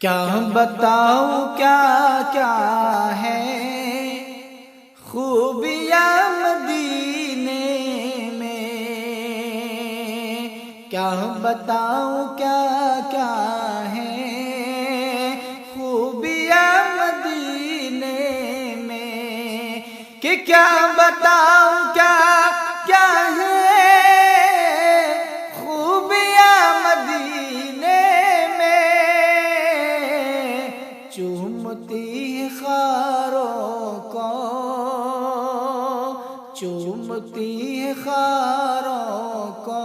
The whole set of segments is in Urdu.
کیا بتاؤں کیا کیا ہے خوبیاں مدینے میں، کیا بتاؤں کیا کیا ہے خوبیاں مدینے میں، کہ کیا بتاؤں کیا کیا ہے خوبیاں مدینے میں، چومتی خاروں کو، چومتی خاروں کو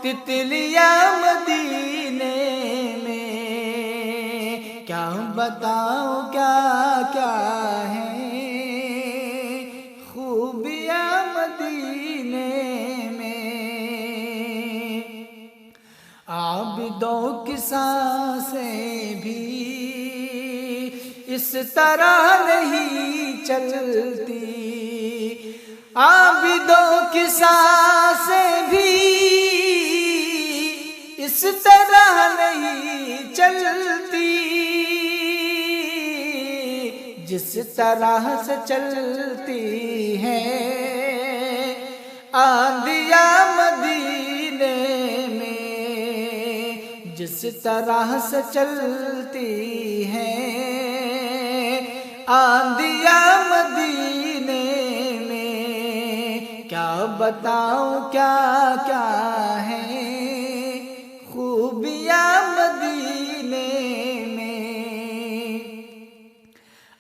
تتلیاں مدینے میں، کیا بتاؤں کیا کیا ہے خوبیاں مدینے میں۔ عابدوں کی سانسیں بھی اس طرح نہیں چلتی، عابدوں کی سانسیں بھی اس طرح نہیں چلتی، جس طرح سے چلتی ہے آندیاں مدینے میں، جس طرح سے چلتی ہے آندیاں مدینے میں، کیا بتاؤں کیا کیا ہے خوبیاں مدینے میں۔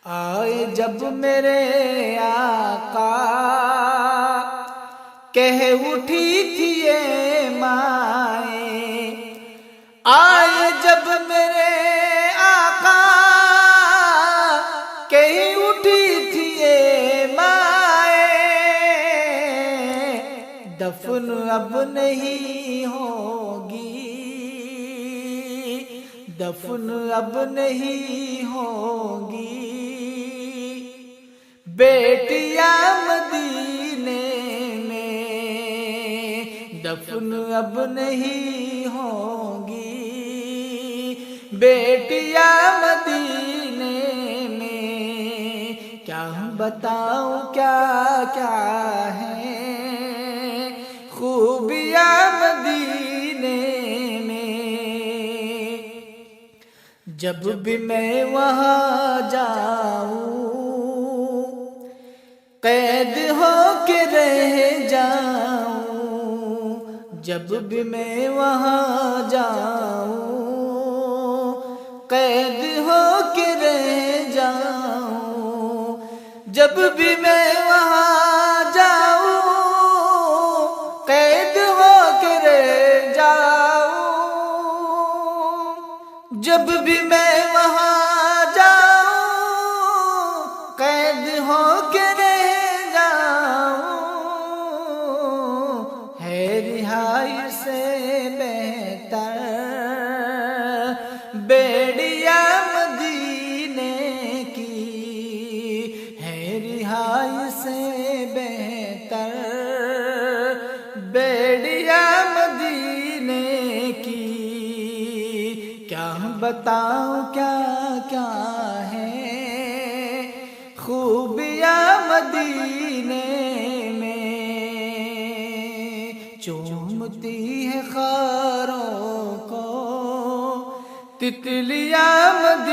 آئے جب میرے آقا کہہ اٹھی تھی یہ مائیں، آئے جب میرے آقا کہہ اٹھی تھی یہ مائیں، دفن اب نہیں ہوگی، دفن اب نہیں ہوگی بیٹیاں مدینے میں، دفن اب نہیں ہوگی بیٹیاں مدینے میں، کیا بتاؤں کیا کیا ہے خوبیاں مدینے میں، جب بھی میں وہاں جاؤں قید ہو کے رہ جاؤں، جب بھی میں وہاں جاؤں قید ہو کے رہ جاؤں، جب بھی میں وہاں جاؤں قید ہو کے رہ جاؤں، جب بھی میں وہاں جاؤں قید ہو کے رہ جاؤں، ہے رہائی سے بہتر بیڑیاں مدینے کی، ہے رہائی سے بہتر بیڑیاں مدینے کی، کیا بتاؤں کیا کیا ہے خوبیاں مدینے میں، چومتی ہے خاروں کو تتلیاں مدینے